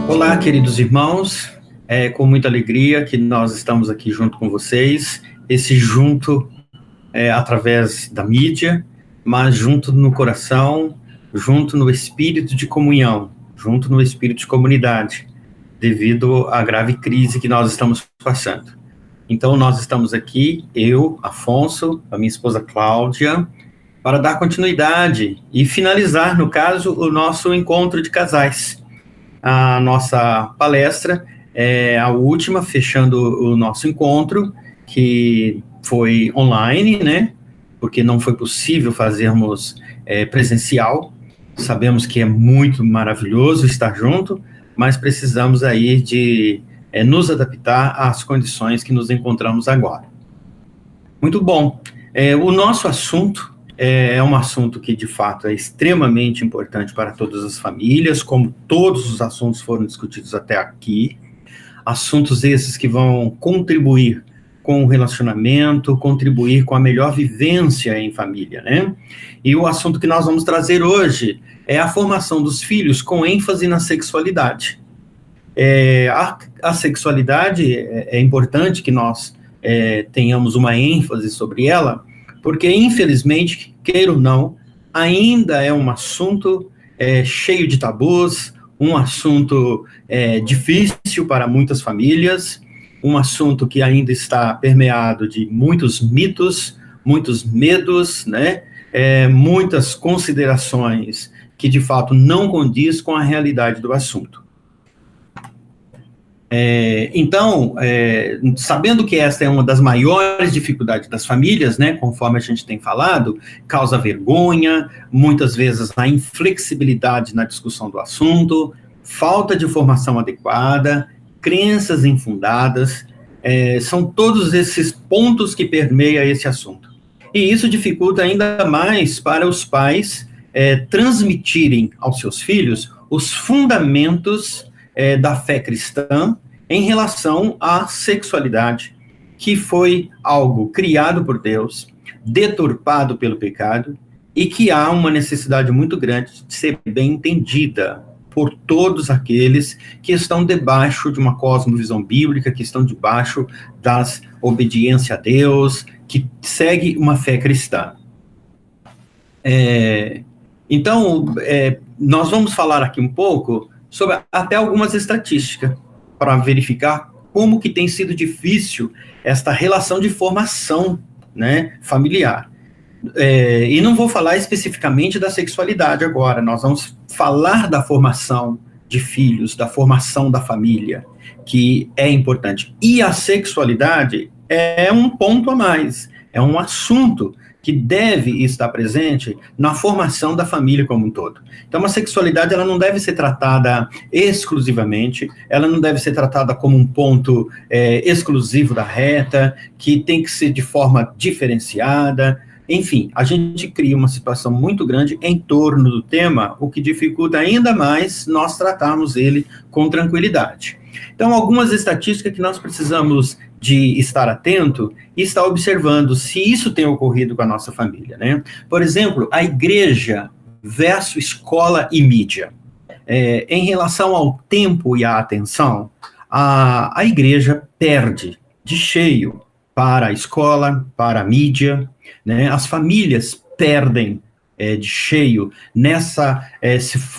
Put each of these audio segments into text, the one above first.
Olá, queridos irmãos, é com muita alegria que nós estamos aqui junto com vocês, esse junto através da mídia, mas junto no coração, junto no espírito de comunhão, junto no espírito de comunidade, devido à grave crise que nós estamos passando. Então, nós estamos aqui, eu, Afonso, a minha esposa Cláudia, para dar continuidade e finalizar, no caso, o nosso encontro de casais. A nossa palestra é a última, fechando o nosso encontro, que foi online, né? Porque não foi possível fazermos presencial. Sabemos que é muito maravilhoso estar junto, mas precisamos aí de nos adaptar às condições que nos encontramos agora. Muito bom. O nosso assunto é um assunto que, de fato, é extremamente importante para todas as famílias, como todos os assuntos foram discutidos até aqui, assuntos esses que vão contribuir com o relacionamento, contribuir com a melhor vivência em família, né? E o assunto que nós vamos trazer hoje é a formação dos filhos com ênfase na sexualidade. A sexualidade, é importante que nós tenhamos uma ênfase sobre ela, porque, infelizmente, queira ou não, ainda é um assunto cheio de tabus, um assunto difícil para muitas famílias, um assunto que ainda está permeado de muitos mitos, muitos medos, né? Muitas considerações que, de fato, não condiz com a realidade do assunto. Então, sabendo que esta é uma das maiores dificuldades das famílias, né, conforme a gente tem falado, causa vergonha, muitas vezes a inflexibilidade na discussão do assunto, falta de formação adequada, crenças infundadas, são todos esses pontos que permeiam esse assunto. E isso dificulta ainda mais para os pais transmitirem aos seus filhos os fundamentos da fé cristã em relação à sexualidade, que foi algo criado por Deus, deturpado pelo pecado, e que há uma necessidade muito grande de ser bem entendida por todos aqueles que estão debaixo de uma cosmovisão bíblica, que estão debaixo das obediência a Deus, que segue uma fé cristã. Então, nós vamos falar aqui um pouco sobre até algumas estatísticas para verificar como que tem sido difícil esta relação de formação, né, familiar. E não vou falar especificamente da sexualidade agora, nós vamos falar da formação de filhos, da formação da família, que é importante. E a sexualidade é um ponto a mais, é um assunto que deve estar presente na formação da família como um todo. Então, a sexualidade, ela não deve ser tratada exclusivamente, ela não deve ser tratada como um ponto exclusivo da reta, que tem que ser de forma diferenciada. Enfim, a gente cria uma situação muito grande em torno do tema, o que dificulta ainda mais nós tratarmos ele com tranquilidade. Então, algumas estatísticas que nós precisamos de estar atento e estar observando se isso tem ocorrido com a nossa família, né? Por exemplo, a igreja versus escola e mídia. Em relação ao tempo e à atenção, a igreja perde de cheio para a escola, para a mídia, né? As famílias perdem de cheio nessa,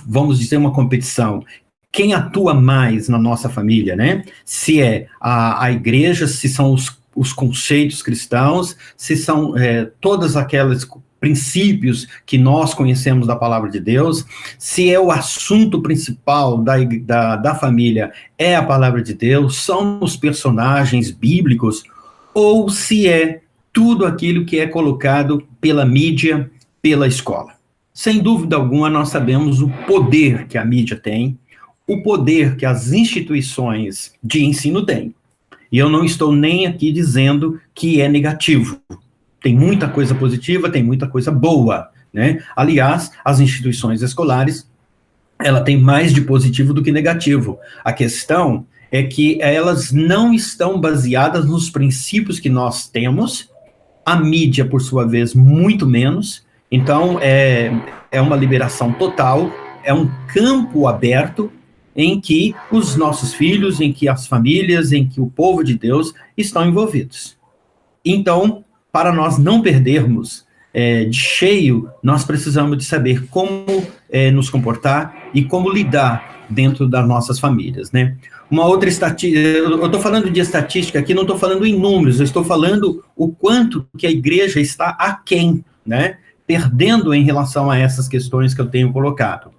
vamos dizer, uma competição. Quem atua mais na nossa família, né? Se é a igreja, se são os conceitos cristãos, se são todas aquelas princípios que nós conhecemos da palavra de Deus, se é o assunto principal da família é a palavra de Deus, são os personagens bíblicos, ou se é tudo aquilo que é colocado pela mídia, pela escola. Sem dúvida alguma, nós sabemos o poder que a mídia tem, o poder que as instituições de ensino têm. E eu não estou nem aqui dizendo que é negativo. Tem muita coisa positiva, tem muita coisa boa, né? Aliás, as instituições escolares, ela tem mais de positivo do que negativo. A questão é que elas não estão baseadas nos princípios que nós temos, a mídia, por sua vez, muito menos. Então, é uma liberação total, é um campo aberto em que os nossos filhos, em que as famílias, em que o povo de Deus estão envolvidos. Então, para nós não perdermos de cheio, nós precisamos de saber como nos comportar e como lidar dentro das nossas famílias, né? Uma outra estatística, eu estou falando de estatística aqui, não estou falando em números, eu estou falando o quanto que a igreja está aquém, né? Perdendo em relação a essas questões que eu tenho colocado.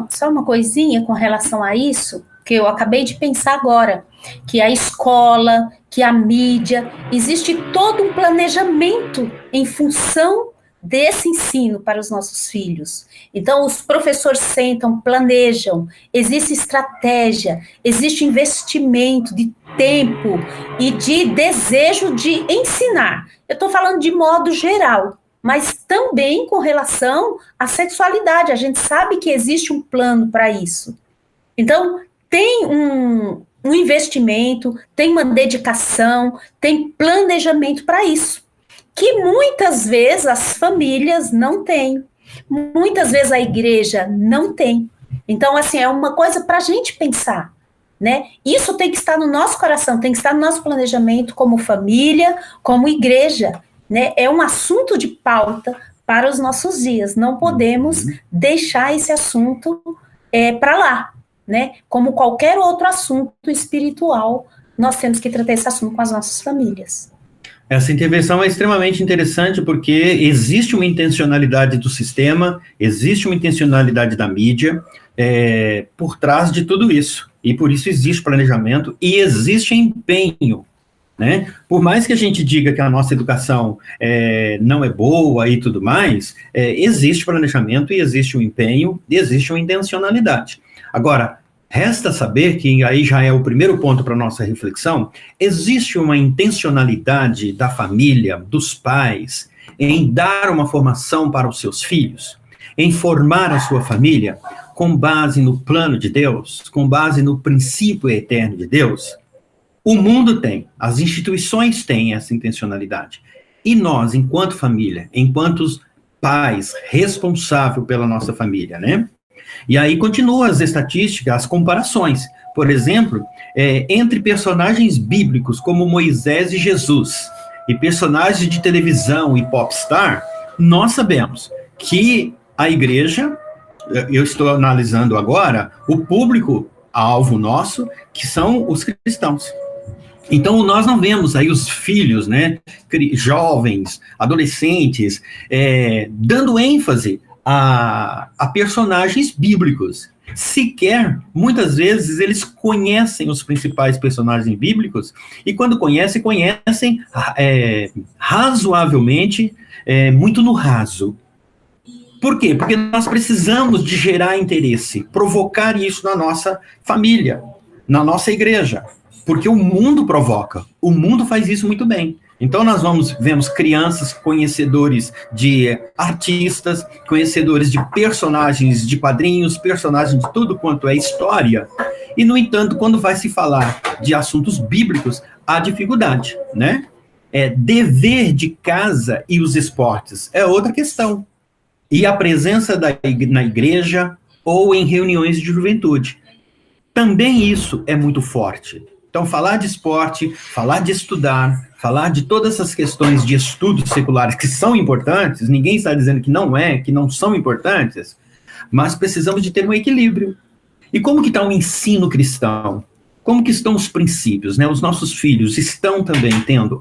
Só uma coisinha com relação a isso, que eu acabei de pensar agora, que a escola, que a mídia, existe todo um planejamento em função desse ensino para os nossos filhos. Então, os professores sentam, planejam, existe estratégia, existe investimento de tempo e de desejo de ensinar. Eu estou falando de modo geral, mas também com relação à sexualidade. A gente sabe que existe um plano para isso. Então, tem um investimento, tem uma dedicação, tem planejamento para isso, que muitas vezes as famílias não têm, muitas vezes a igreja não tem. Então, assim, é uma coisa para a gente pensar, né? Isso tem que estar no nosso coração, tem que estar no nosso planejamento como família, como igreja, né? É um assunto de pauta para os nossos dias, não podemos deixar esse assunto para lá, né? Como qualquer outro assunto espiritual, nós temos que tratar esse assunto com as nossas famílias. Essa intervenção é extremamente interessante porque existe uma intencionalidade do sistema, existe uma intencionalidade da mídia por trás de tudo isso. E por isso existe planejamento e existe empenho, né? Por mais que a gente diga que a nossa educação não é boa e tudo mais, existe planejamento e existe um empenho e existe uma intencionalidade. Agora, resta saber que aí já é o primeiro ponto para a nossa reflexão, existe uma intencionalidade da família, dos pais, em dar uma formação para os seus filhos, em formar a sua família com base no plano de Deus, com base no princípio eterno de Deus. O mundo tem, as instituições têm essa intencionalidade. E nós, enquanto família, enquanto pais responsáveis pela nossa família, né? E aí continuam as estatísticas, as comparações. Por exemplo, entre personagens bíblicos como Moisés e Jesus, e personagens de televisão e popstar, nós sabemos que a igreja, eu estou analisando agora, o público-alvo nosso, que são os cristãos. Então, nós não vemos aí os filhos, né, jovens, adolescentes, dando ênfase a personagens bíblicos. Sequer, muitas vezes, eles conhecem os principais personagens bíblicos, e quando conhecem razoavelmente, muito no raso. Por quê? Porque nós precisamos de gerar interesse, provocar isso na nossa família, na nossa igreja, porque o mundo provoca, o mundo faz isso muito bem. Então, nós vemos crianças conhecedores de artistas, conhecedores de personagens, de quadrinhos, personagens de tudo quanto é história. E, no entanto, quando vai se falar de assuntos bíblicos, há dificuldade, né? Dever de casa e os esportes é outra questão. E a presença na igreja ou em reuniões de juventude. Também isso é muito forte. Então, falar de esporte, falar de estudar, falar de todas essas questões de estudos seculares que são importantes, ninguém está dizendo que não são importantes, mas precisamos de ter um equilíbrio. E como que está o ensino cristão? Como que estão os princípios, né? Os nossos filhos estão também dando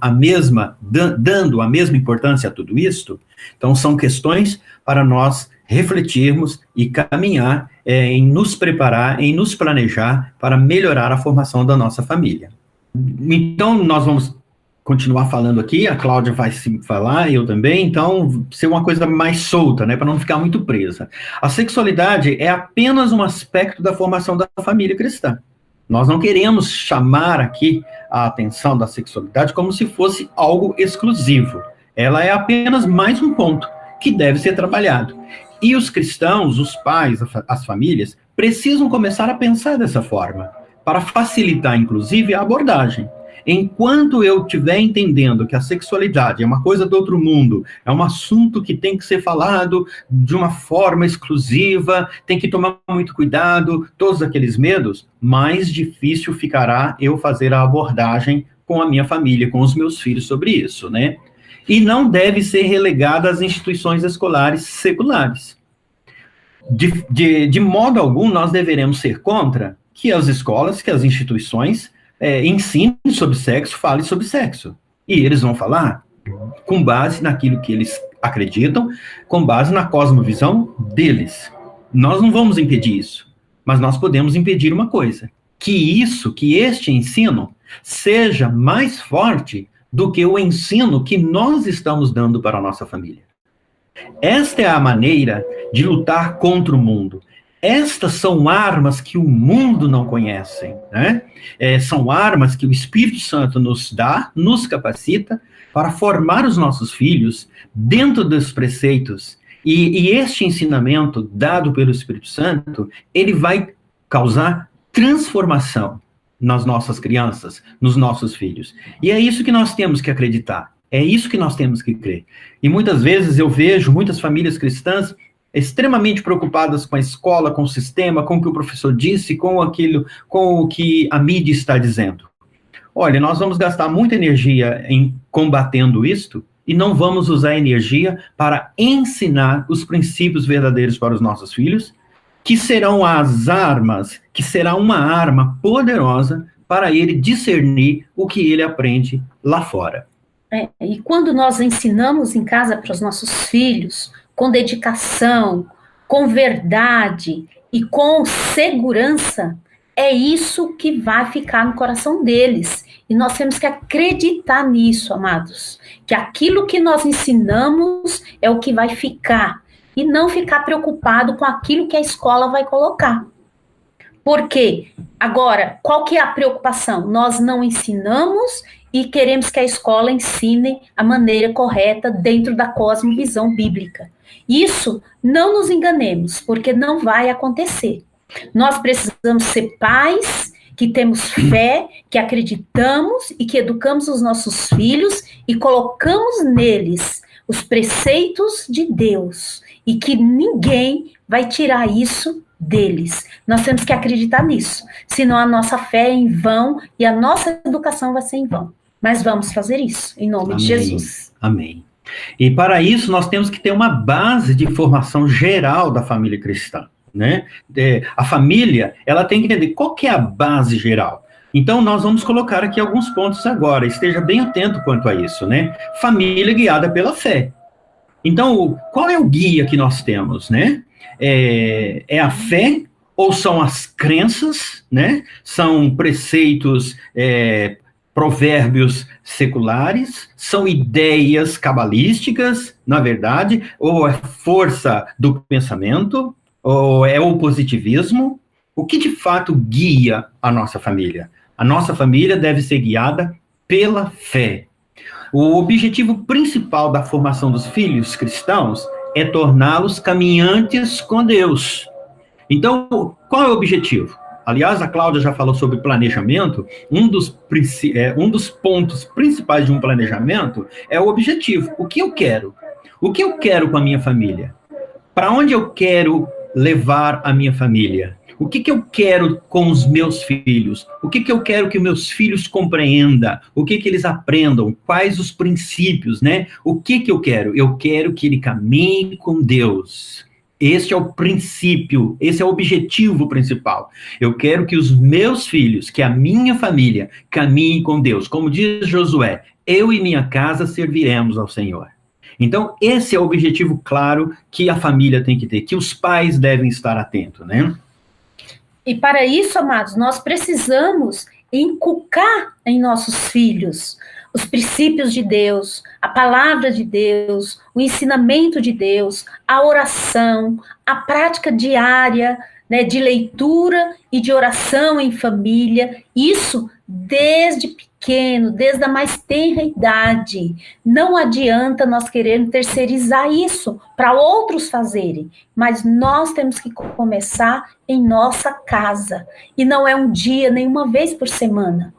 a mesma importância a tudo isto? Então, são questões para nós refletirmos e caminhar em nos preparar, em nos planejar para melhorar a formação da nossa família. Então, nós vamos continuar falando aqui, a Cláudia vai se falar, eu também, então, ser uma coisa mais solta, né, para não ficar muito presa. A sexualidade é apenas um aspecto da formação da família cristã. Nós não queremos chamar aqui a atenção da sexualidade como se fosse algo exclusivo. Ela é apenas mais um ponto que deve ser trabalhado. E os cristãos, os pais, as famílias, precisam começar a pensar dessa forma. para facilitar, inclusive, a abordagem. Enquanto eu estiver entendendo que a sexualidade é uma coisa do outro mundo, é um assunto que tem que ser falado de uma forma exclusiva, tem que tomar muito cuidado, todos aqueles medos, mais difícil ficará eu fazer a abordagem com a minha família, com os meus filhos sobre isso, né? E não deve ser relegada às instituições escolares seculares. De modo algum, nós deveremos ser contra que as escolas, que as instituições ensinem sobre sexo, falem sobre sexo. E eles vão falar com base naquilo que eles acreditam, com base na cosmovisão deles. Nós não vamos impedir isso, mas nós podemos impedir uma coisa, que este ensino seja mais forte do que o ensino que nós estamos dando para a nossa família. Esta é a maneira de lutar contra o mundo. Estas são armas que o mundo não conhece, né? São armas que o Espírito Santo nos dá, nos capacita para formar os nossos filhos dentro dos preceitos. E este ensinamento dado pelo Espírito Santo, ele vai causar transformação nas nossas crianças, nos nossos filhos. E é isso que nós temos que acreditar. É isso que nós temos que crer. E muitas vezes eu vejo muitas famílias cristãs extremamente preocupadas com a escola, com o sistema, com o que o professor disse, com o que a mídia está dizendo. Olha, nós vamos gastar muita energia em combatendo isto e não vamos usar energia para ensinar os princípios verdadeiros para os nossos filhos, que serão as armas, que será uma arma poderosa para ele discernir o que ele aprende lá fora. E quando nós ensinamos em casa para os nossos filhos, com dedicação, com verdade e com segurança, é isso que vai ficar no coração deles. E nós temos que acreditar nisso, amados. Que aquilo que nós ensinamos é o que vai ficar. E não ficar preocupado com aquilo que a escola vai colocar. Por quê? Agora, qual que é a preocupação? Nós não ensinamos e queremos que a escola ensine a maneira correta dentro da cosmovisão bíblica. Isso, não nos enganemos, porque não vai acontecer. Nós precisamos ser pais que temos fé, que acreditamos e que educamos os nossos filhos e colocamos neles os preceitos de Deus e que ninguém vai tirar isso deles. Nós temos que acreditar nisso, senão a nossa fé é em vão e a nossa educação vai ser em vão. Mas vamos fazer isso, em nome de Jesus. Amém. E para isso nós temos que ter uma base de formação geral da família cristã, né? A família, ela tem que entender qual que é a base geral. Então nós vamos colocar aqui alguns pontos agora, esteja bem atento quanto a isso, né? Família guiada pela fé. Então, qual é o guia que nós temos, né? É a fé ou são as crenças, né? São preceitos, provérbios seculares, são ideias cabalísticas, na verdade, ou é força do pensamento, ou é o positivismo? O que de fato guia a nossa família? A nossa família deve ser guiada pela fé. O objetivo principal da formação dos filhos cristãos é torná-los caminhantes com Deus. Então, qual é o objetivo? Aliás, a Cláudia já falou sobre planejamento. Um dos pontos principais de um planejamento é o objetivo. O que eu quero? O que eu quero com a minha família? Para onde eu quero levar a minha família? O que eu quero com os meus filhos? O que eu quero que meus filhos compreendam? O que eles aprendam? Quais os princípios, né? O que eu quero? Eu quero que ele caminhe com Deus. Este é o princípio, esse é o objetivo principal. Eu quero que os meus filhos, que a minha família, caminhem com Deus. Como diz Josué, eu e minha casa serviremos ao Senhor. Então, esse é o objetivo claro que a família tem que ter, que os pais devem estar atentos, né? E para isso, amados, nós precisamos inculcar em nossos filhos os princípios de Deus, a palavra de Deus, o ensinamento de Deus, a oração, a prática diária, né, de leitura e de oração em família, isso desde pequeno, desde a mais tenra idade. Não adianta nós querermos terceirizar isso para outros fazerem, mas nós temos que começar em nossa casa. E não é um dia, nem uma vez por semana.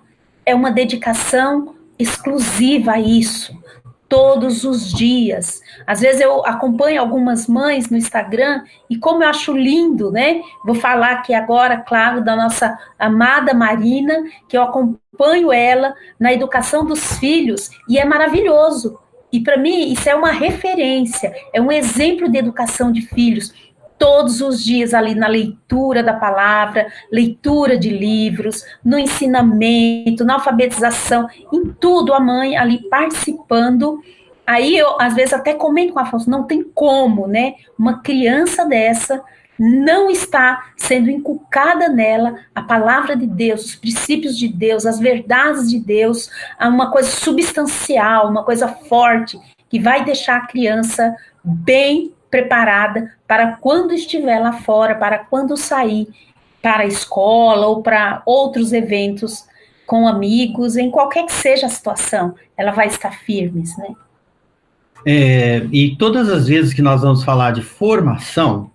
É uma dedicação exclusiva a isso. Todos os dias. Às vezes eu acompanho algumas mães no Instagram e como eu acho lindo, né? Vou falar aqui agora, claro, da nossa amada Marina, que eu acompanho ela na educação dos filhos e é maravilhoso. E para mim isso é uma referência, é um exemplo de educação de filhos. Todos os dias ali na leitura da palavra, leitura de livros, no ensinamento, na alfabetização, em tudo a mãe ali participando. Aí eu, às vezes, até comento com a Afonso, não tem como, né? Uma criança dessa não está sendo inculcada nela a palavra de Deus, os princípios de Deus, as verdades de Deus, uma coisa substancial, uma coisa forte, que vai deixar a criança bem preparada para quando estiver lá fora, para quando sair para a escola ou para outros eventos com amigos, em qualquer que seja a situação, ela vai estar firme, né? E todas as vezes que nós vamos falar de formação,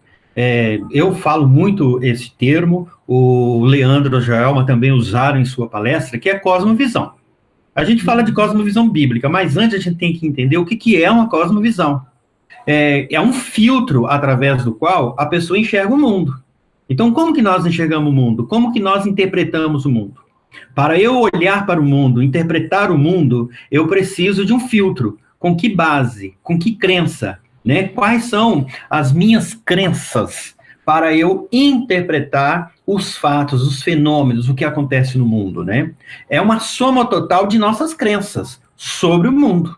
eu falo muito esse termo, o Leandro e a Joelma também usaram em sua palestra, que é cosmovisão. A gente fala de cosmovisão bíblica, mas antes a gente tem que entender o que é uma cosmovisão. É um filtro através do qual a pessoa enxerga o mundo. Então, como que nós enxergamos o mundo? Como que nós interpretamos o mundo? Para eu olhar para o mundo, interpretar o mundo, eu preciso de um filtro. Com que base? Com que crença? Né? Quais são as minhas crenças para eu interpretar os fatos, os fenômenos, o que acontece no mundo? Né? É uma soma total de nossas crenças sobre o mundo.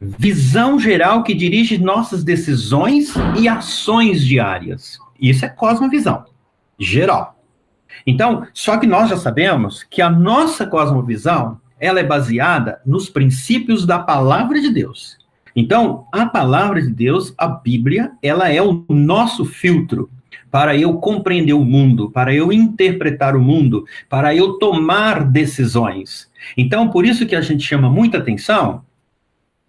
Visão geral que dirige nossas decisões e ações diárias. Isso é cosmovisão geral. Então, só que nós já sabemos que a nossa cosmovisão, ela é baseada nos princípios da palavra de Deus. Então, a palavra de Deus, a Bíblia, ela é o nosso filtro para eu compreender o mundo, para eu interpretar o mundo, para eu tomar decisões. Então, por isso que a gente chama muita atenção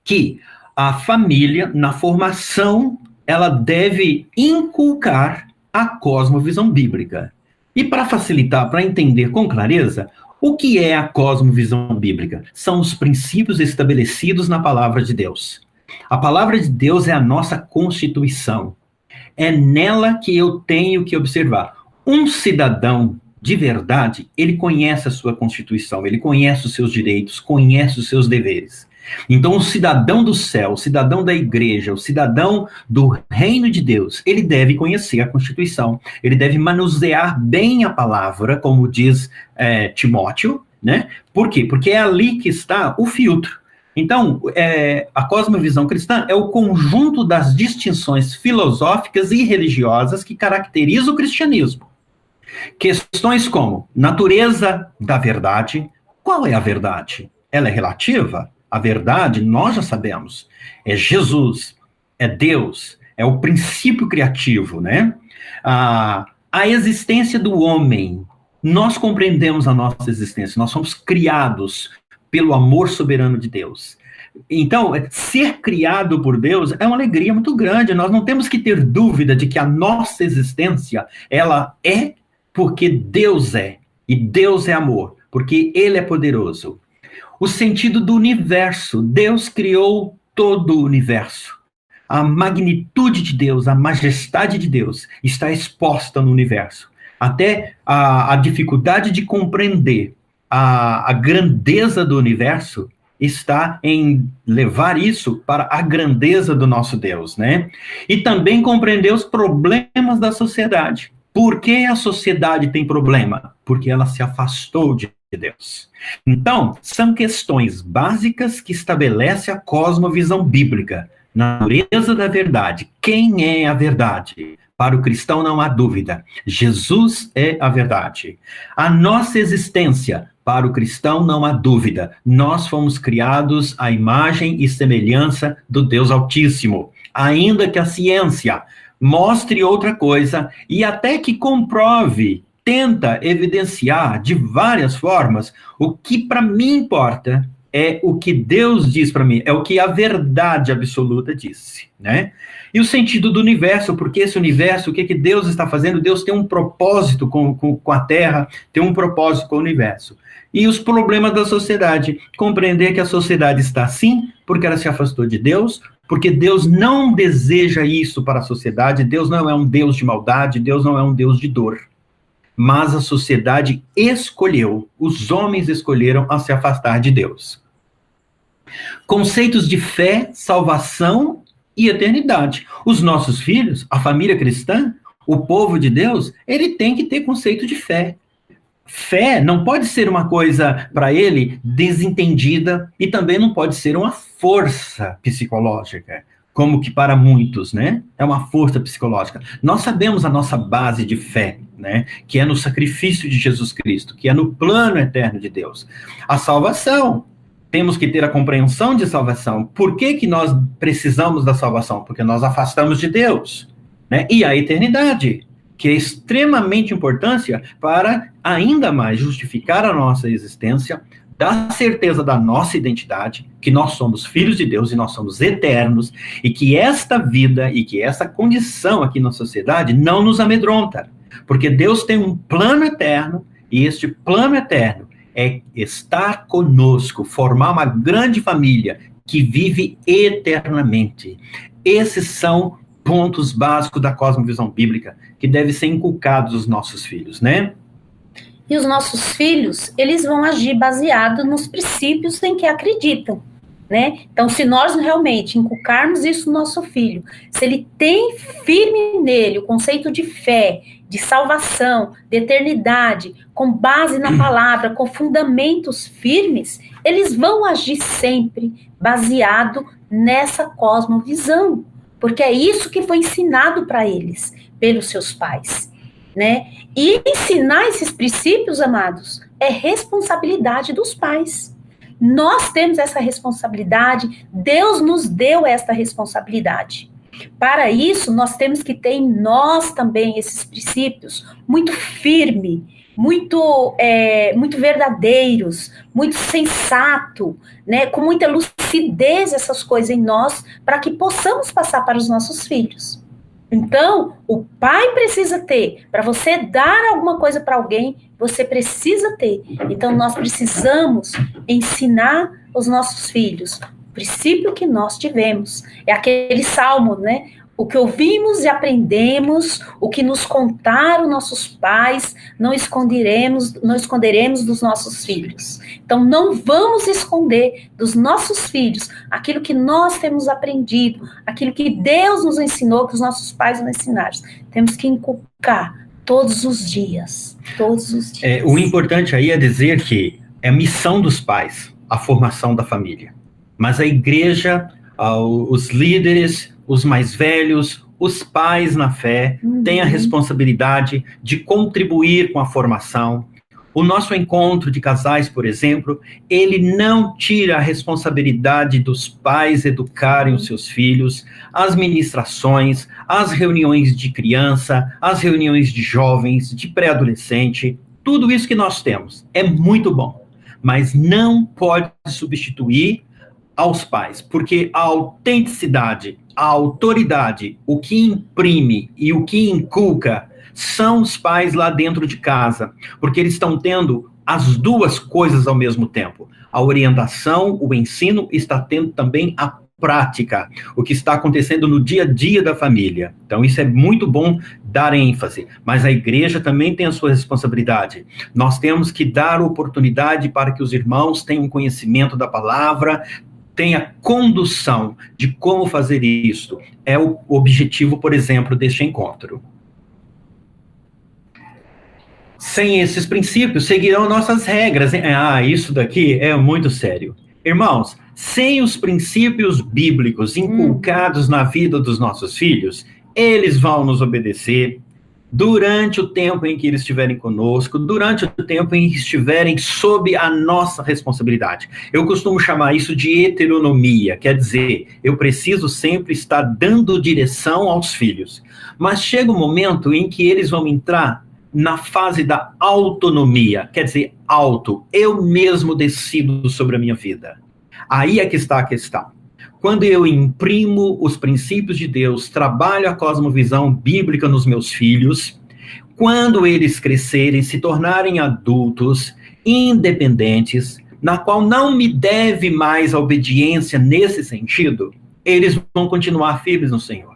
que a família, na formação, ela deve inculcar a cosmovisão bíblica. E para facilitar, para entender com clareza, o que é a cosmovisão bíblica? São os princípios estabelecidos na palavra de Deus. A palavra de Deus é a nossa constituição. É nela que eu tenho que observar. Um cidadão de verdade, ele conhece a sua constituição, ele conhece os seus direitos, conhece os seus deveres. Então, o cidadão do céu, o cidadão da igreja, o cidadão do reino de Deus, ele deve conhecer a Constituição, ele deve manusear bem a palavra, como diz Timóteo, né? Por quê? Porque é ali que está o filtro. Então, a cosmovisão cristã é o conjunto das distinções filosóficas e religiosas que caracteriza o cristianismo. Questões como natureza da verdade. Qual é a verdade? Ela é relativa? A verdade, nós já sabemos, é Jesus, é Deus, é o princípio criativo, né? A existência do homem, nós compreendemos a nossa existência, nós somos criados pelo amor soberano de Deus. Então, ser criado por Deus é uma alegria muito grande, nós não temos que ter dúvida de que a nossa existência, ela é porque Deus é, e Deus é amor, porque Ele é poderoso. O sentido do universo. Deus criou todo o universo. A magnitude de Deus, a majestade de Deus está exposta no universo. Até a dificuldade de compreender a grandeza do universo está em levar isso para a grandeza do nosso Deus, né? E também compreender os problemas da sociedade. Por que a sociedade tem problema? Porque ela se afastou de Deus. Então, são questões básicas que estabelecem a cosmovisão bíblica. Natureza da verdade. Quem é a verdade? Para o cristão não há dúvida. Jesus é a verdade. A nossa existência. Para o cristão não há dúvida. Nós fomos criados à imagem e semelhança do Deus Altíssimo. Ainda que a ciência mostre outra coisa e até que comprove tenta evidenciar de várias formas o que para mim importa é o que Deus diz para mim, é o que a verdade absoluta disse, né? E o sentido do universo, porque esse universo, o que Deus está fazendo? Deus tem um propósito com a Terra, tem um propósito com o universo. E os problemas da sociedade, compreender que a sociedade está assim, porque ela se afastou de Deus, porque Deus não deseja isso para a sociedade, Deus não é um Deus de maldade, Deus não é um Deus de dor. Mas a sociedade escolheu, os homens escolheram a se afastar de Deus. Conceitos de fé, salvação e eternidade. Os nossos filhos, a família cristã, o povo de Deus, ele tem que ter conceito de fé. Fé não pode ser uma coisa, para ele, desentendida, e também não pode ser uma força psicológica, como que para muitos, né? É uma força psicológica. Nós sabemos a nossa base de fé, né? Que é no sacrifício de Jesus Cristo, que é no plano eterno de Deus. A salvação, temos que ter a compreensão de salvação. Por que nós precisamos da salvação? Porque nós afastamos de Deus, né? E a eternidade, que é extremamente importante para ainda mais justificar a nossa existência, dar certeza da nossa identidade, que nós somos filhos de Deus e nós somos eternos, e que esta vida e que essa condição aqui na sociedade não nos amedronta, porque Deus tem um plano eterno, e este plano eterno é estar conosco, formar uma grande família que vive eternamente. Esses são pontos básicos da cosmovisão bíblica que devem ser inculcados aos nossos filhos, né? E os nossos filhos, eles vão agir baseado nos princípios em que acreditam, né? Então, se nós realmente inculcarmos isso no nosso filho, se ele tem firme nele o conceito de fé, de salvação, de eternidade, com base na palavra, com fundamentos firmes, eles vão agir sempre baseado nessa cosmovisão, porque é isso que foi ensinado para eles pelos seus pais, né? E ensinar esses princípios, amados, é responsabilidade dos pais. Nós temos essa responsabilidade, Deus nos deu essa responsabilidade. Para isso, nós temos que ter em nós também esses princípios muito firmes, muito verdadeiros, muito sensato, né? Com muita lucidez essas coisas em nós, para que possamos passar para os nossos filhos. Então, o pai precisa ter. Para você dar alguma coisa para alguém, você precisa ter. Então, nós precisamos ensinar os nossos filhos o princípio que nós tivemos. É aquele salmo, né? O que ouvimos e aprendemos, o que nos contaram nossos pais, não esconderemos dos nossos filhos. Então, não vamos esconder dos nossos filhos aquilo que nós temos aprendido, aquilo que Deus nos ensinou, que os nossos pais nos ensinaram. Temos que inculcar todos os dias, todos os dias. O importante aí é dizer que é a missão dos pais, a formação da família. Mas a igreja, os líderes, os mais velhos, os pais na fé, têm a responsabilidade de contribuir com a formação. O nosso encontro de casais, por exemplo, ele não tira a responsabilidade dos pais educarem os seus filhos, as ministrações, as reuniões de criança, as reuniões de jovens, de pré-adolescente, tudo isso que nós temos é muito bom, mas não pode substituir aos pais, porque a autenticidade, a autoridade, o que imprime e o que inculca são os pais lá dentro de casa, porque eles estão tendo as duas coisas ao mesmo tempo. A orientação, o ensino, está tendo também a prática, o que está acontecendo no dia a dia da família. Então, isso é muito bom dar ênfase, mas a igreja também tem a sua responsabilidade. Nós temos que dar oportunidade para que os irmãos tenham conhecimento da palavra, tenha condução de como fazer isso. É o objetivo, por exemplo, deste encontro. Sem esses princípios, seguirão nossas regras. Isso daqui é muito sério. Irmãos, sem os princípios bíblicos inculcados na vida dos nossos filhos, eles vão nos obedecer durante o tempo em que eles estiverem conosco, durante o tempo em que estiverem sob a nossa responsabilidade. Eu costumo chamar isso de heteronomia, quer dizer, eu preciso sempre estar dando direção aos filhos. Mas chega um momento em que eles vão entrar na fase da autonomia, quer dizer, eu mesmo decido sobre a minha vida. Aí é que está a questão. Quando eu imprimo os princípios de Deus, trabalho a cosmovisão bíblica nos meus filhos, quando eles crescerem, se tornarem adultos, independentes, na qual não me deve mais a obediência nesse sentido, eles vão continuar firmes no Senhor.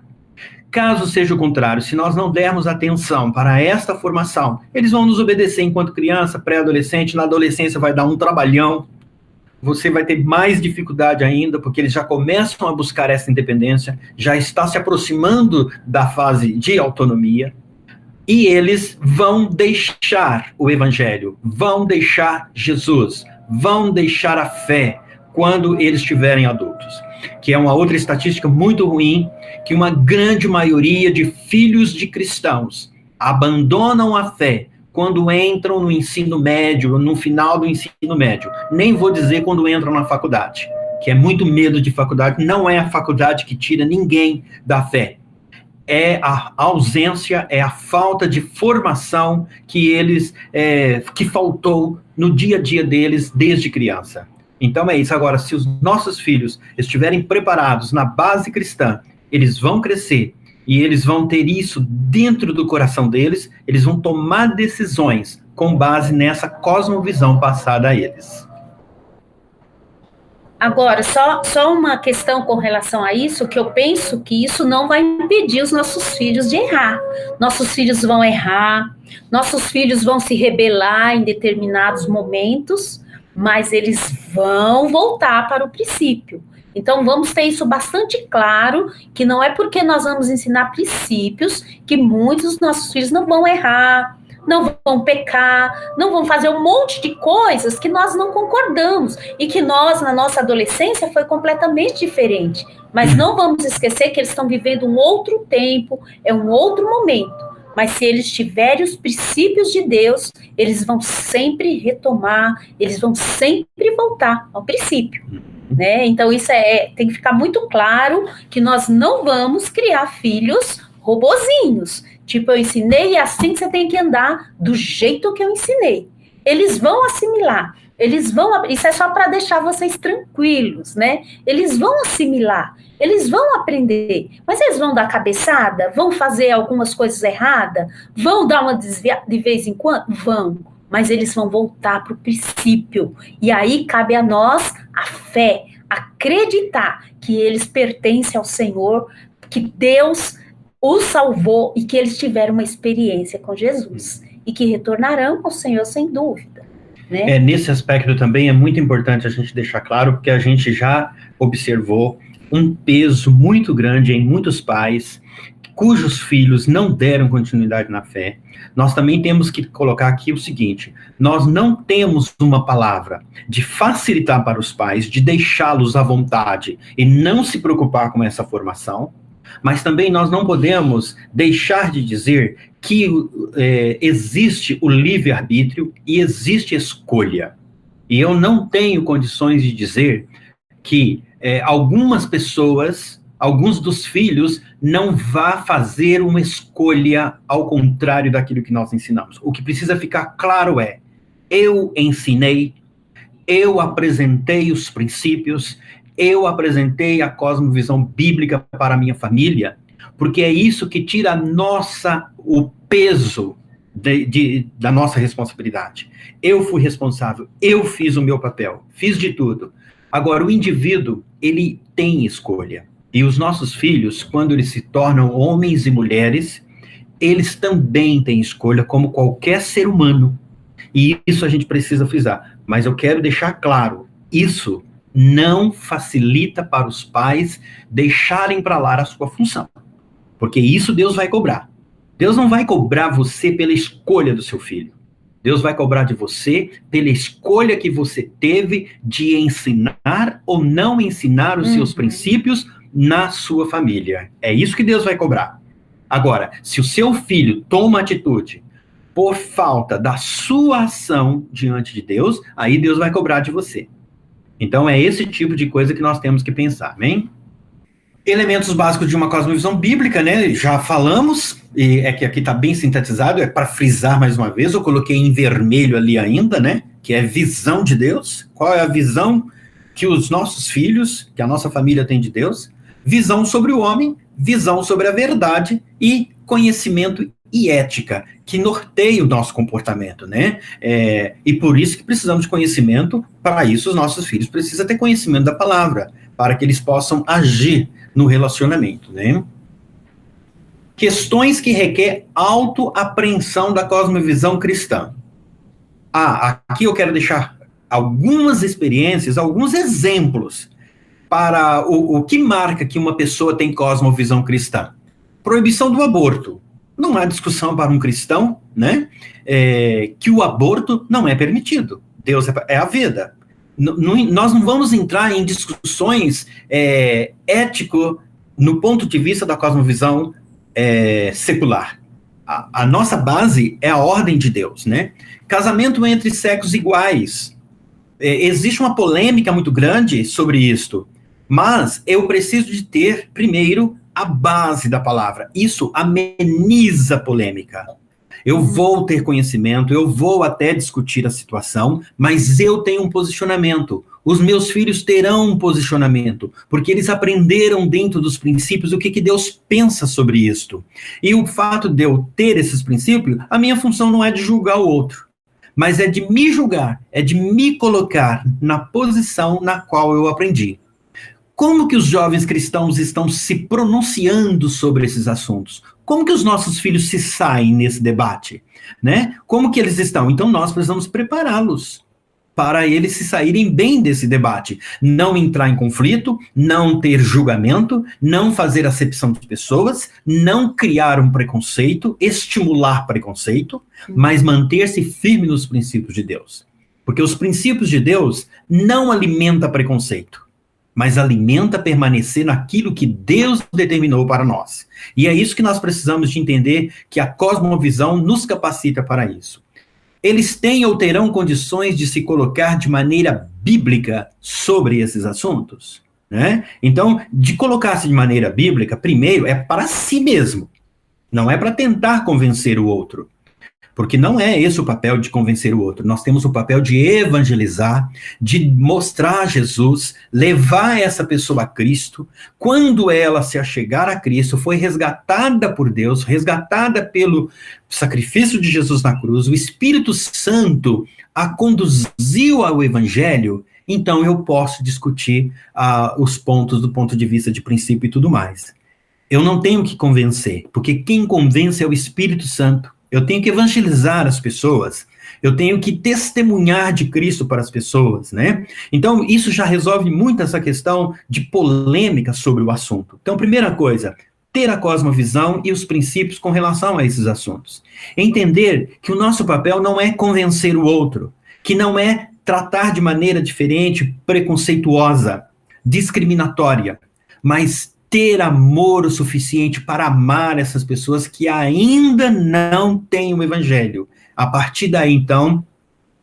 Caso seja o contrário, se nós não dermos atenção para esta formação, eles vão nos obedecer enquanto criança, pré-adolescente, na adolescência vai dar um trabalhão, você vai ter mais dificuldade ainda, porque eles já começam a buscar essa independência, já está se aproximando da fase de autonomia, e eles vão deixar o evangelho, vão deixar Jesus, vão deixar a fé quando eles estiverem adultos. Que é uma outra estatística muito ruim, que uma grande maioria de filhos de cristãos abandonam a fé quando entram no ensino médio, no final do ensino médio. Nem vou dizer quando entram na faculdade, que é muito medo de faculdade. Não é a faculdade que tira ninguém da fé. É a ausência, é a falta de formação que que faltou no dia a dia deles desde criança. Então é isso. Agora, se os nossos filhos estiverem preparados na base cristã, eles vão crescer e eles vão ter isso dentro do coração deles, eles vão tomar decisões com base nessa cosmovisão passada a eles. Agora, só uma questão com relação a isso, que eu penso que isso não vai impedir os nossos filhos de errar. Nossos filhos vão errar, nossos filhos vão se rebelar em determinados momentos, mas eles vão voltar para o princípio. Então, vamos ter isso bastante claro, que não é porque nós vamos ensinar princípios que muitos dos nossos filhos não vão errar, não vão pecar, não vão fazer um monte de coisas que nós não concordamos e que nós, na nossa adolescência, foi completamente diferente. Mas não vamos esquecer que eles estão vivendo um outro tempo, é um outro momento. Mas se eles tiverem os princípios de Deus, eles vão sempre retomar, eles vão sempre voltar ao princípio. Né? Então isso tem que ficar muito claro que nós não vamos criar filhos robozinhos. Tipo, eu ensinei e é assim que você tem que andar do jeito que eu ensinei. Eles vão assimilar, isso é só para deixar vocês tranquilos, né? Eles vão assimilar, eles vão aprender, mas eles vão dar cabeçada, vão fazer algumas coisas erradas, vão dar uma desviada de vez em quando? Vão, mas eles vão voltar para o princípio. E aí cabe a nós a fé, acreditar que eles pertencem ao Senhor, que Deus os salvou e que eles tiveram uma experiência com Jesus e que retornarão ao Senhor sem dúvida. Né? Nesse aspecto também é muito importante a gente deixar claro, porque a gente já observou um peso muito grande em muitos pais cujos filhos não deram continuidade na fé. Nós também temos que colocar aqui o seguinte: nós não temos uma palavra de facilitar para os pais, de deixá-los à vontade e não se preocupar com essa formação, mas também nós não podemos deixar de dizer que existe o livre-arbítrio e existe escolha. E eu não tenho condições de dizer que algumas pessoas, alguns dos filhos, não vá fazer uma escolha ao contrário daquilo que nós ensinamos. O que precisa ficar claro é: eu ensinei, eu apresentei os princípios, eu apresentei a cosmovisão bíblica para a minha família, porque é isso que tira o peso da nossa responsabilidade. Eu fui responsável, eu fiz o meu papel, fiz de tudo. Agora, o indivíduo, ele tem escolha. E os nossos filhos, quando eles se tornam homens e mulheres, eles também têm escolha, como qualquer ser humano. E isso a gente precisa frisar. Mas eu quero deixar claro, isso não facilita para os pais deixarem para lá a sua função. Porque isso Deus vai cobrar. Deus não vai cobrar você pela escolha do seu filho. Deus vai cobrar de você pela escolha que você teve de ensinar ou não ensinar os seus princípios na sua família. É isso que Deus vai cobrar. Agora, se o seu filho toma atitude por falta da sua ação diante de Deus, aí Deus vai cobrar de você. Então, é esse tipo de coisa que nós temos que pensar, amém? Elementos básicos de uma cosmovisão bíblica, né? Já falamos, e é que aqui está bem sintetizado, é para frisar mais uma vez, eu coloquei em vermelho ali ainda, né? Que é visão de Deus. Qual é a visão que os nossos filhos, que a nossa família tem de Deus? Visão sobre o homem, visão sobre a verdade e conhecimento e ética, que norteia o nosso comportamento, né? E por isso que precisamos de conhecimento, para isso os nossos filhos precisam ter conhecimento da palavra, para que eles possam agir no relacionamento, né? Questões que requer autoapreensão da cosmovisão cristã. Aqui eu quero deixar algumas experiências, alguns exemplos para o que marca que uma pessoa tem cosmovisão cristã. Proibição do aborto. Não há discussão para um cristão, né? Que o aborto não é permitido. Deus é a vida. Nós não vamos entrar em discussões ético no ponto de vista da cosmovisão secular. A nossa base é a ordem de Deus, né? Casamento entre sexos iguais. Existe uma polêmica muito grande sobre isto, mas eu preciso de ter, primeiro, a base da palavra. Isso ameniza a polêmica. Eu vou ter conhecimento, eu vou até discutir a situação, mas eu tenho um posicionamento. Os meus filhos terão um posicionamento, porque eles aprenderam dentro dos princípios o que Deus pensa sobre isto. E o fato de eu ter esses princípios, a minha função não é de julgar o outro, mas é de me julgar, é de me colocar na posição na qual eu aprendi. Como que os jovens cristãos estão se pronunciando sobre esses assuntos? Como que os nossos filhos se saem nesse debate? Né? Como que eles estão? Então nós precisamos prepará-los para eles se saírem bem desse debate. Não entrar em conflito, não ter julgamento, não fazer acepção de pessoas, não criar um preconceito, estimular preconceito, mas manter-se firme nos princípios de Deus. Porque os princípios de Deus não alimentam preconceito, mas alimenta permanecer naquilo que Deus determinou para nós. E é isso que nós precisamos de entender, que a cosmovisão nos capacita para isso. Eles têm ou terão condições de se colocar de maneira bíblica sobre esses assuntos, né? Então, de colocar-se de maneira bíblica, primeiro, é para si mesmo. Não é para tentar convencer o outro. Porque não é esse o papel de convencer o outro. Nós temos o papel de evangelizar, de mostrar Jesus, levar essa pessoa a Cristo. Quando ela se achegar a Cristo, foi resgatada por Deus, resgatada pelo sacrifício de Jesus na cruz, o Espírito Santo a conduziu ao Evangelho, então eu posso discutir os pontos do ponto de vista de princípio e tudo mais. Eu não tenho que convencer, porque quem convence é o Espírito Santo. Eu tenho que evangelizar as pessoas, eu tenho que testemunhar de Cristo para as pessoas, né? Então, isso já resolve muito essa questão de polêmica sobre o assunto. Então, primeira coisa, ter a cosmovisão e os princípios com relação a esses assuntos. Entender que o nosso papel não é convencer o outro, que não é tratar de maneira diferente, preconceituosa, discriminatória, mas ter amor o suficiente para amar essas pessoas que ainda não têm o Evangelho. A partir daí, então,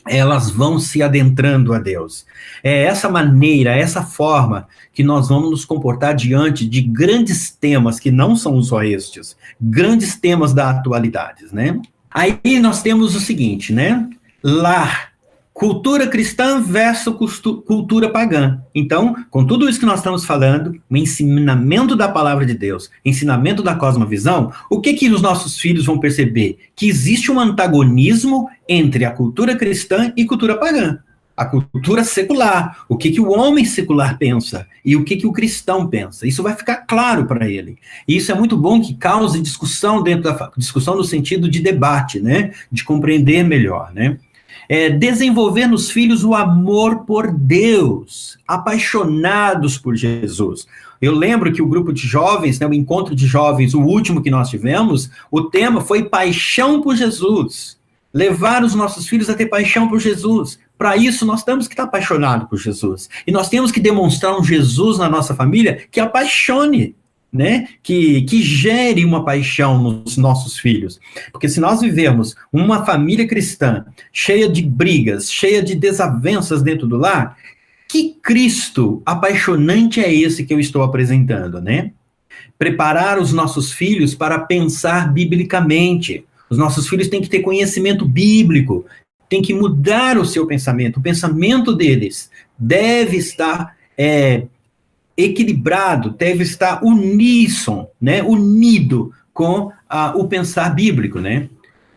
elas vão se adentrando a Deus. É essa maneira, essa forma que nós vamos nos comportar diante de grandes temas, que não são só estes, grandes temas da atualidade, né? Aí nós temos o seguinte, né? Lar. Cultura cristã versus cultura pagã. Então, com tudo isso que nós estamos falando, o ensinamento da palavra de Deus, ensinamento da cosmovisão, o que os nossos filhos vão perceber? Que existe um antagonismo entre a cultura cristã e cultura pagã. A cultura secular, o que o homem secular pensa e o que o cristão pensa. Isso vai ficar claro para ele. E isso é muito bom, que cause discussão dentro da discussão no sentido de debate, né? De compreender melhor, né? Desenvolver nos filhos o amor por Deus, apaixonados por Jesus. Eu lembro que o grupo de jovens, né, o encontro de jovens, o último que nós tivemos, o tema foi paixão por Jesus. Levar os nossos filhos a ter paixão por Jesus. Para isso, nós temos que estar apaixonados por Jesus. E nós temos que demonstrar um Jesus na nossa família que apaixone, né, que gere uma paixão nos nossos filhos. Porque se nós vivemos uma família cristã cheia de brigas, cheia de desavenças dentro do lar, Que Cristo apaixonante é esse que eu estou apresentando, né? Preparar os nossos filhos para pensar biblicamente. Os nossos filhos têm que ter conhecimento bíblico, têm que mudar o seu pensamento. O pensamento deles deve estar equilibrado, deve estar uníssono, né? Unido com o pensar bíblico, né?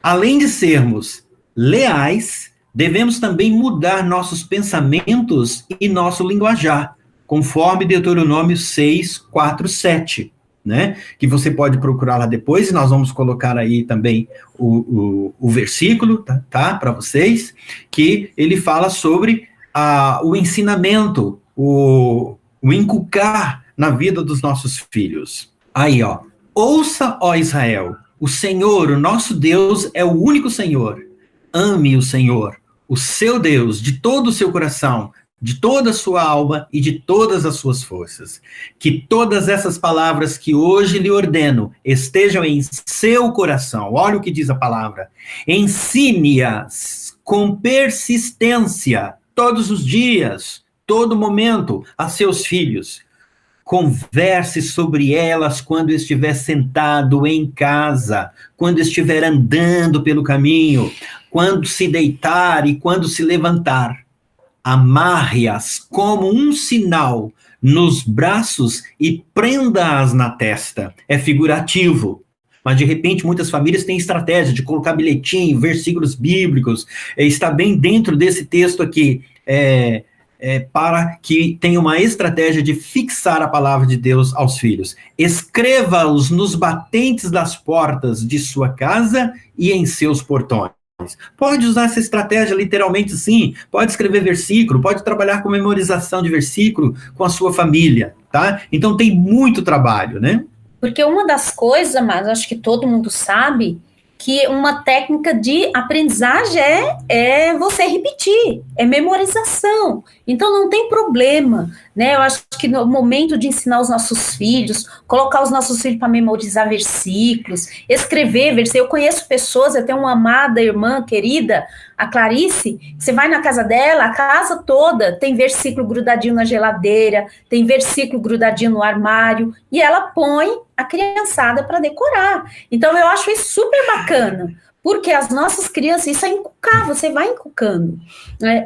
Além de sermos leais, devemos também mudar nossos pensamentos e nosso linguajar, conforme Deuteronômio 6, 4, 7, né? Que você pode procurar lá depois, e nós vamos colocar aí também o versículo, tá? Para vocês, que ele fala sobre o ensinamento, o inculcar na vida dos nossos filhos. Aí, ó. Ouça, ó Israel, o Senhor, o nosso Deus, é o único Senhor. Ame o Senhor, o seu Deus, de todo o seu coração, de toda a sua alma e de todas as suas forças. Que todas essas palavras que hoje lhe ordeno estejam em seu coração. Olha o que diz a palavra. Ensine-as com persistência, todos os dias, todo momento, a seus filhos. Converse sobre elas quando estiver sentado em casa, quando estiver andando pelo caminho, quando se deitar e quando se levantar. Amarre-as como um sinal nos braços e prenda-as na testa. É figurativo. Mas, de repente, muitas famílias têm estratégia de colocar bilhetinho, versículos bíblicos. Está bem dentro desse texto aqui. Para que tenha uma estratégia de fixar a palavra de Deus aos filhos. Escreva-os nos batentes das portas de sua casa e em seus portões. Pode usar essa estratégia literalmente, sim. Pode escrever versículo, pode trabalhar com memorização de versículo com a sua família, tá? Então tem muito trabalho, né? Porque uma das coisas, mas acho que todo mundo sabe, que uma técnica de aprendizagem é você repetir, é memorização. Então, não tem problema, né? Eu acho que no momento de ensinar os nossos filhos, colocar os nossos filhos para memorizar versículos, escrever versículos. Eu conheço pessoas, eu tenho uma amada irmã querida, a Clarice, você vai na casa dela, a casa toda tem versículo grudadinho na geladeira, tem versículo grudadinho no armário, e ela põe a criançada para decorar. Então, eu acho isso super bacana, porque as nossas crianças, isso é inculcar, você vai inculcando.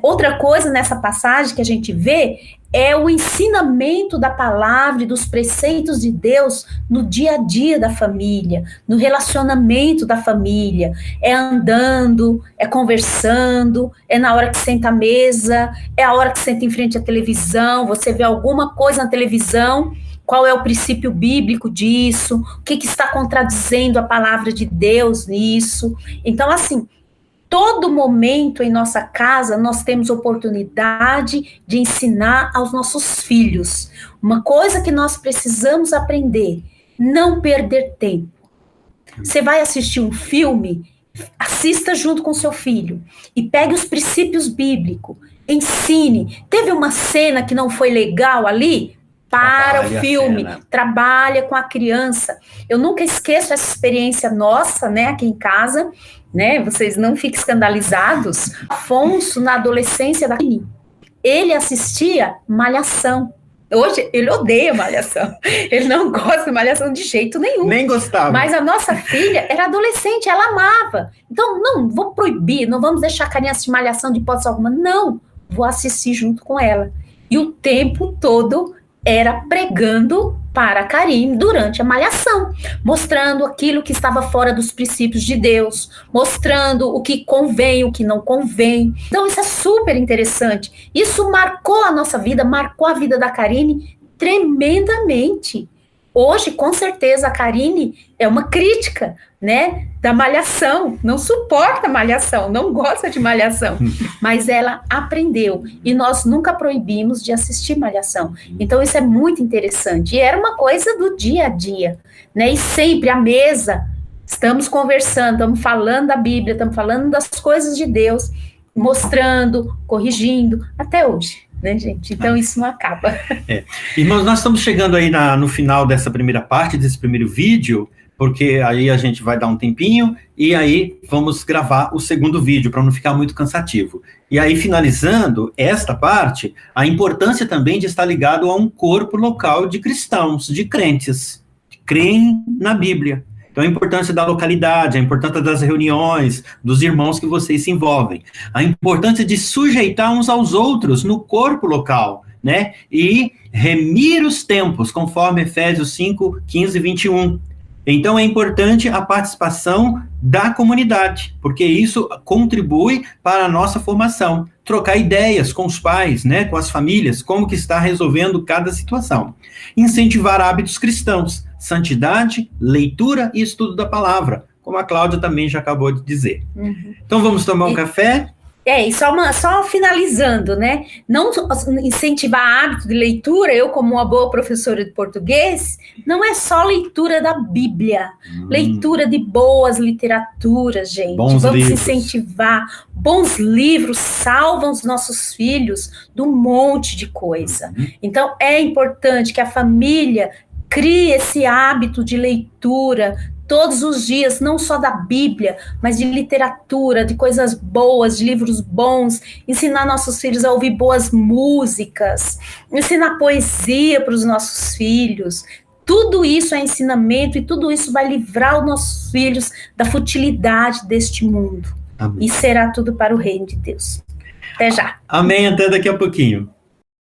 Outra coisa nessa passagem que a gente vê é o ensinamento da palavra e dos preceitos de Deus no dia a dia da família, no relacionamento da família. É andando, é conversando, é na hora que senta à mesa, é a hora que senta em frente à televisão, você vê alguma coisa na televisão, qual é o princípio bíblico disso, o que está contradizendo a palavra de Deus nisso. Então, assim, todo momento em nossa casa nós temos oportunidade de ensinar aos nossos filhos. Uma coisa que nós precisamos aprender, não perder tempo. Você vai assistir um filme, assista junto com seu filho e pegue os princípios bíblicos, ensine. Teve uma cena que não foi legal ali? Para o filme, trabalha com a criança. Eu nunca esqueço essa experiência nossa, né, aqui em casa, né, vocês não fiquem escandalizados. Afonso, na adolescência da ele assistia Malhação. Hoje, ele odeia Malhação. Ele não gosta de Malhação de jeito nenhum. Nem gostava. Mas a nossa filha era adolescente, ela amava. Então, não vou proibir, não vamos deixar a criança assistir Malhação de hipótese alguma. Não, vou assistir junto com ela. E o tempo todo era pregando para a Karine durante a malhação, mostrando aquilo que estava fora dos princípios de Deus, mostrando o que convém, o que não convém. Então isso é super interessante. Isso marcou a nossa vida, marcou a vida da Karine tremendamente. Hoje, com certeza, a Karine é uma crítica, né, da malhação, não suporta malhação, não gosta de malhação, mas ela aprendeu, e nós nunca proibimos de assistir malhação. Então, isso é muito interessante, e era uma coisa do dia a dia, né, e sempre à mesa, estamos conversando, estamos falando da Bíblia, estamos falando das coisas de Deus, mostrando, corrigindo, até hoje. Né, gente? Então isso não acaba. Irmãos, nós estamos chegando aí no final dessa primeira parte, desse primeiro vídeo, porque aí a gente vai dar um tempinho e aí vamos gravar o segundo vídeo para não ficar muito cansativo. E aí, finalizando esta parte, a importância também de estar ligado a um corpo local de cristãos, de crentes, que creem na Bíblia. Então, a importância da localidade, a importância das reuniões, dos irmãos que vocês se envolvem, a importância de sujeitar uns aos outros no corpo local, né? E remir os tempos, conforme Efésios 5, 15 e 21. Então, é importante a participação da comunidade, porque isso contribui para a nossa formação. Trocar ideias com os pais, né, com as famílias, como que está resolvendo cada situação. Incentivar hábitos cristãos, santidade, leitura e estudo da palavra, como a Cláudia também já acabou de dizer. Uhum. Então, vamos tomar um café? E só finalizando, né? Não incentivar hábito de leitura, eu como uma boa professora de português, não é só leitura da Bíblia, leitura de boas literaturas, gente. Vamos incentivar. Bons livros salvam os nossos filhos de um monte de coisa. Então, é importante que a família crie esse hábito de leitura todos os dias, não só da Bíblia, mas de literatura, de coisas boas, de livros bons, ensinar nossos filhos a ouvir boas músicas, ensinar poesia para os nossos filhos. Tudo isso é ensinamento e tudo isso vai livrar os nossos filhos da futilidade deste mundo. Amém. E será tudo para o reino de Deus. Até já. Amém, até daqui a pouquinho.